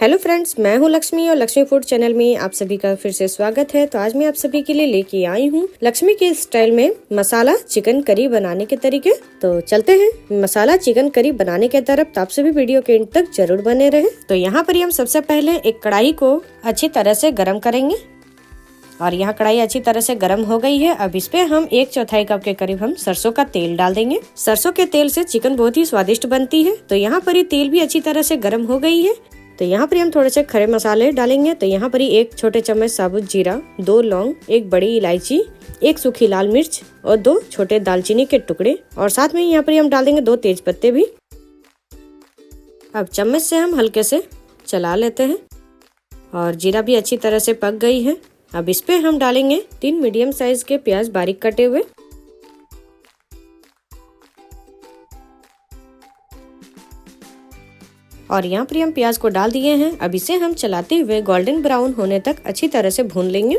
Hello friends, मैं हूं लक्ष्मी और लक्ष्मी फूड चैनल में आप सभी का फिर से स्वागत है। तो आज मैं आप सभी के लिए लेके आई हूं लक्ष्मी के स्टाइल में मसाला चिकन करी बनाने के तरीके। तो चलते हैं मसाला चिकन करी बनाने के तरफ। तो आप सभी वीडियो के एंड तक जरूर बने रहे। तो यहाँ पर हम सबसे पहले एक कढ़ाई को अच्छी तरह से गर्म करेंगे और यहाँ कढ़ाई अच्छी तरह से गर्म हो गई है। अब इस पे हम 1/4 कप के करीब हम सरसों का तेल डाल देंगे। सरसों के तेल से चिकन बहुत ही स्वादिष्ट बनती है। तो यहाँ पर ये तेल भी अच्छी तरह से गर्म हो गई है। तो यहाँ पर हम थोड़े से खड़े मसाले डालेंगे। तो यहाँ पर 1 छोटे चम्मच साबुत जीरा, 2 लौंग, 1 बड़ी इलायची, 1 सूखी लाल मिर्च और 2 छोटे दालचीनी के टुकड़े और साथ में यहाँ पर हम डाल देंगे 2 तेज पत्ते भी। अब चम्मच से हम हल्के से चला लेते हैं और जीरा भी अच्छी तरह से पक गई है। अब इस पे हम डालेंगे 3 मीडियम साइज के प्याज बारीक कटे हुए। और यहाँ पर हम प्याज को डाल दिए हैं। अब इसे हम चलाते हुए गोल्डन ब्राउन होने तक अच्छी तरह से भून लेंगे।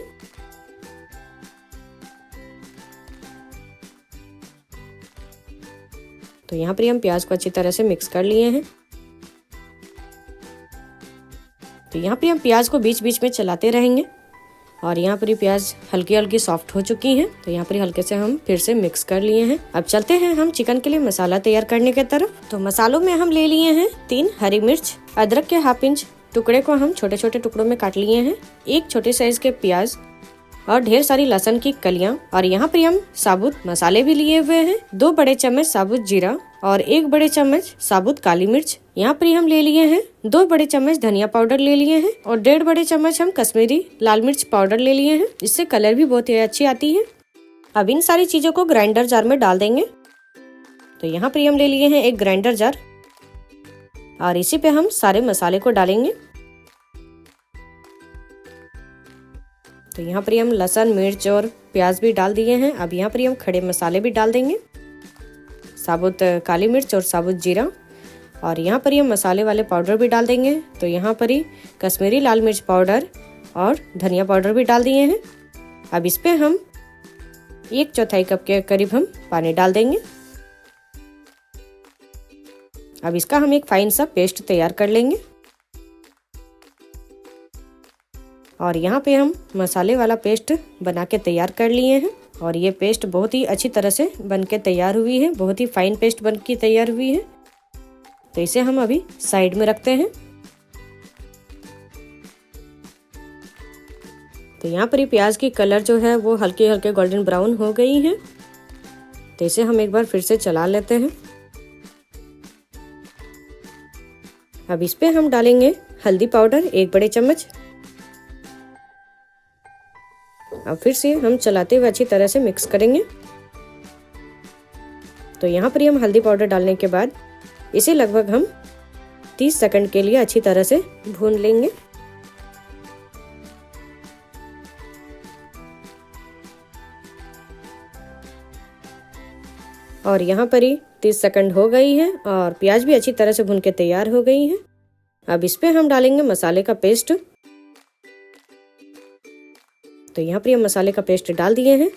तो यहाँ पर हम प्याज को अच्छी तरह से मिक्स कर लिए हैं। तो यहाँ पर हम प्याज को बीच बीच में चलाते रहेंगे और यहाँ पर प्याज हल्की हल्की सॉफ्ट हो चुकी हैं। तो यहाँ पर हल्के से हम फिर से मिक्स कर लिए हैं। अब चलते हैं हम चिकन के लिए मसाला तैयार करने के तरफ। तो मसालों में हम ले लिए हैं 3 हरी मिर्च, अदरक के 1/2 इंच टुकड़े को हम छोटे छोटे टुकड़ों में काट लिए हैं, 1 छोटे साइज के प्याज और ढेर सारी लहसुन की कलियां। और यहाँ पर हम साबुत मसाले भी लिए हुए हैं, 2 बड़े चम्मच साबुत जीरा और 1 बड़े चम्मच साबुत काली मिर्च। यहाँ पर हम ले लिए हैं 2 बड़े चम्मच धनिया पाउडर ले लिए हैं और 1.5 बड़े चम्मच हम कश्मीरी लाल मिर्च पाउडर ले लिए हैं। इससे कलर भी बहुत ही अच्छी आती है। अब इन सारी चीजों को ग्राइंडर जार में डाल देंगे। तो यहाँ पर हम ले लिए हैं एक ग्राइंडर जार और इसी पे हम सारे मसाले को डालेंगे। तो यहाँ पर हम लहसुन, मिर्च और प्याज भी डाल दिए हैं। अब यहाँ पर हम खड़े मसाले भी डाल देंगे, साबुत काली मिर्च और साबुत जीरा और यहाँ पर हम मसाले वाले पाउडर भी डाल देंगे। तो यहाँ पर ही कश्मीरी लाल मिर्च पाउडर और धनिया पाउडर भी डाल दिए हैं। अब इस पे हम 1/4 कप के करीब हम पानी डाल देंगे। अब इसका हम एक फाइन सा पेस्ट तैयार कर लेंगे और यहाँ पे हम मसाले वाला पेस्ट बना के तैयार कर लिए हैं और ये पेस्ट बहुत ही अच्छी तरह से बन के तैयार हुई है, बहुत ही फाइन पेस्ट बन के तैयार हुई है। तो इसे हम अभी साइड में रखते हैं। तो यहाँ पर ही प्याज की कलर जो है वो हल्के हल्के गोल्डन ब्राउन हो गई है। तो इसे हम एक बार फिर से चला लेते हैं। अब इस पे हम डालेंगे हल्दी पाउडर 1 बड़े चम्मच। अब फिर से हम चलाते हुए अच्छी तरह से मिक्स करेंगे। तो यहाँ पर हम हल्दी पाउडर डालने के बाद इसे लगभग हम 30 सेकंड के लिए अच्छी तरह से भून लेंगे। और यहाँ पर ही 30 सेकंड हो गई है और प्याज भी अच्छी तरह से भून के तैयार हो गई है। अब इस पे हम डालेंगे मसाले का पेस्ट। तो यहाँ पर हम मसाले का पेस्ट डाल दिए हैं।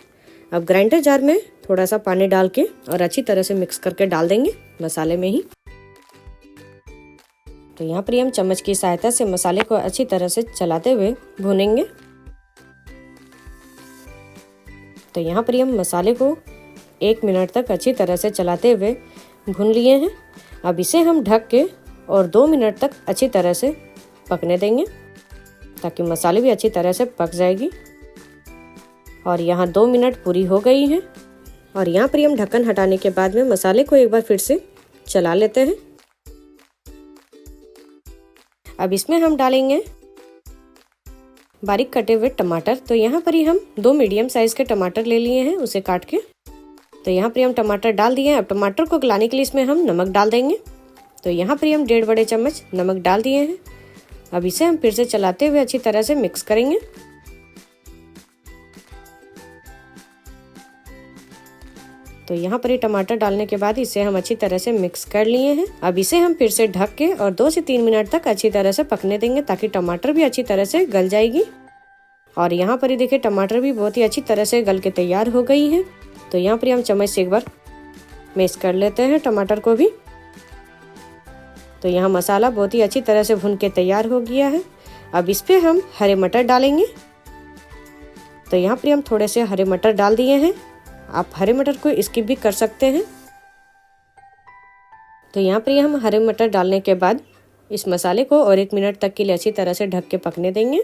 अब ग्राइंडर जार में थोड़ा सा पानी डाल के और अच्छी तरह से मिक्स करके डाल देंगे मसाले में ही। तो यहाँ पर हम चम्मच की सहायता से मसाले को अच्छी तरह से चलाते हुए भूनेंगे। तो यहाँ पर हम मसाले को 1 मिनट तक अच्छी तरह से चलाते हुए भून लिए हैं। अब इसे हम ढक के और 2 मिनट तक अच्छी तरह से पकने देंगे ताकि मसाले भी अच्छी तरह से पक जाएगी। और यहाँ 2 मिनट पूरी हो गई है और यहाँ पर हम ढक्कन हटाने के बाद में मसाले को एक बार फिर से चला लेते हैं। अब इसमें हम डालेंगे बारीक कटे हुए टमाटर। तो यहाँ पर ही हम 2 मीडियम साइज के टमाटर ले लिए हैं, उसे काट के। तो यहाँ पर हम टमाटर डाल दिए हैं। अब टमाटर को गलाने के लिए इसमें हम नमक डाल देंगे। तो यहाँ पर हम 1.5 बड़े चम्मच नमक डाल दिए हैं। अब इसे हम फिर से चलाते हुए अच्छी तरह से मिक्स करेंगे। तो यहाँ पर ये टमाटर डालने के बाद इसे हम अच्छी तरह से मिक्स कर लिए हैं। अब इसे हम फिर से ढक के और 2 से 3 मिनट तक अच्छी तरह से पकने देंगे ताकि टमाटर भी अच्छी तरह से गल जाएगी। और यहाँ पर ही देखिए टमाटर भी बहुत ही अच्छी तरह से गल के तैयार हो गई है। तो यहाँ पर हम चम्मच से एक बार मिक्स कर लेते हैं टमाटर को भी। तो यहाँ मसाला बहुत ही अच्छी तरह से भुन के तैयार हो गया है। अब इस पे हम हरे मटर डालेंगे। तो यहाँ पर हम थोड़े से हरे मटर डाल दिए हैं। आप हरे मटर को स्किप भी कर सकते हैं। तो यहाँ पर हम हरे मटर डालने के बाद इस मसाले को और 1 मिनट तक के लिए अच्छी तरह से ढक के पकने देंगे।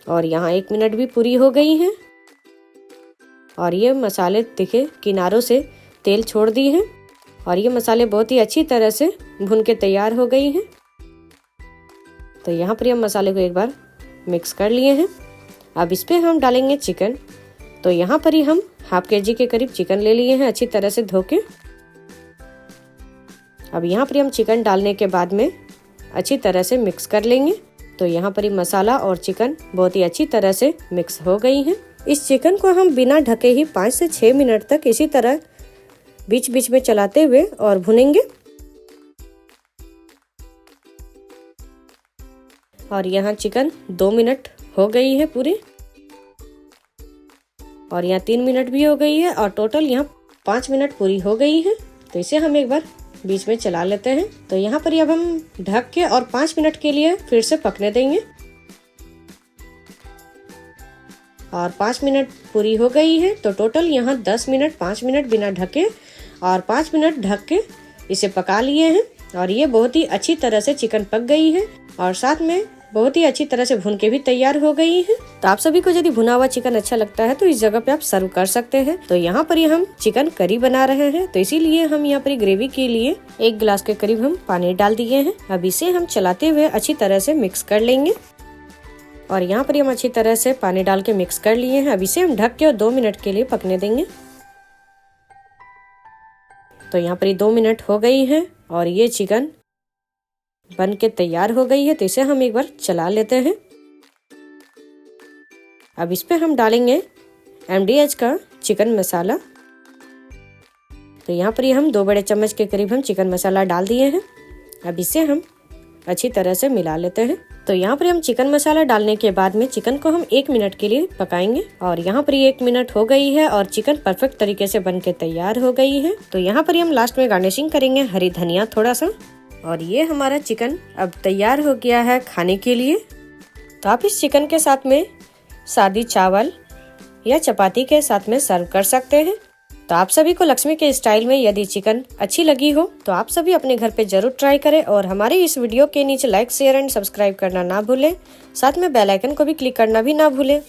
और यहाँ 1 मिनट भी पूरी हो गई है और ये मसाले देखिए किनारों से तेल छोड़ दी है और ये मसाले बहुत ही अच्छी तरह से भुन के तैयार हो गई हैं। तो यहाँ पर हम मसाले को एक बार मिक्स कर लिए हैं। अब इस पे हम डालेंगे चिकन। तो यहाँ पर ही हम ½ kg के करीब चिकन ले लिए हैं अच्छी तरह से धो के। अब यहाँ पर हम चिकन डालने के बाद में अच्छी तरह से मिक्स कर लेंगे। तो यहाँ पर ही मसाला और चिकन बहुत ही अच्छी तरह से मिक्स हो गई हैं। इस चिकन को हम बिना ढके ही 5 से 6 मिनट तक इसी तरह बीच बीच में चलाते हुए और भुनेंगे। और यहाँ चिकन 2 मिनट हो गई है पूरी और यहाँ 3 मिनट भी हो गई है और टोटल यहाँ 5 मिनट पूरी हो गई है। तो इसे हम एक बार बीच में चला लेते हैं। तो यहाँ पर अब हम ढक के और 5 मिनट के लिए फिर से पकने देंगे। और 5 मिनट पूरी हो गई है। तो टोटल यहाँ 10 मिनट 5 मिनट बिना ढके और 5 मिनट ढक के इसे पका लिए हैं। और ये बहुत ही अच्छी तरह से चिकन पक गई है और साथ में बहुत ही अच्छी तरह से भुन के भी तैयार हो गई है। तो आप सभी को यदि भुना हुआ चिकन अच्छा लगता है तो इस जगह पे आप सर्व कर सकते हैं। तो यहाँ पर हम चिकन करी बना रहे हैं तो इसीलिए हम यहाँ पर ग्रेवी के लिए 1 गिलास के करीब हम पानी डाल दिए हैं। अब इसे हम चलाते हुए अच्छी तरह से मिक्स कर लेंगे। और यहाँ पर हम अच्छी तरह से पानी डाल के मिक्स कर लिए हैं। अब इसे हम ढक के और 2 मिनट के लिए पकने देंगे। तो यहाँ पर 2 मिनट हो गई है और ये चिकन बन के तैयार हो गई है। तो इसे हम एक बार चला लेते हैं। अब इस पे हम डालेंगे MDH का चिकन मसाला। तो यहाँ पर हम 2 बड़े चम्मच के करीब हम चिकन मसाला डाल दिए हैं। अब इसे हम अच्छी तरह से मिला लेते हैं। तो यहाँ पर हम चिकन मसाला डालने के बाद में चिकन को हम 1 मिनट के लिए पकाएंगे। और यहाँ पर 1 मिनट हो गई है और चिकन परफेक्ट तरीके से बन के तैयार हो गई है। तो यहाँ पर हम लास्ट में गार्निशिंग करेंगे हरी धनिया थोड़ा सा। और ये हमारा चिकन अब तैयार हो गया है खाने के लिए। तो आप इस चिकन के साथ में सादी चावल या चपाती के साथ में सर्व कर सकते हैं। तो आप सभी को लक्ष्मी के स्टाइल में यदि चिकन अच्छी लगी हो तो आप सभी अपने घर पे जरूर ट्राई करें और हमारे इस वीडियो के नीचे लाइक शेयर एंड सब्सक्राइब करना ना भूलें। साथ में बेल आइकन को भी क्लिक करना भी ना भूलें।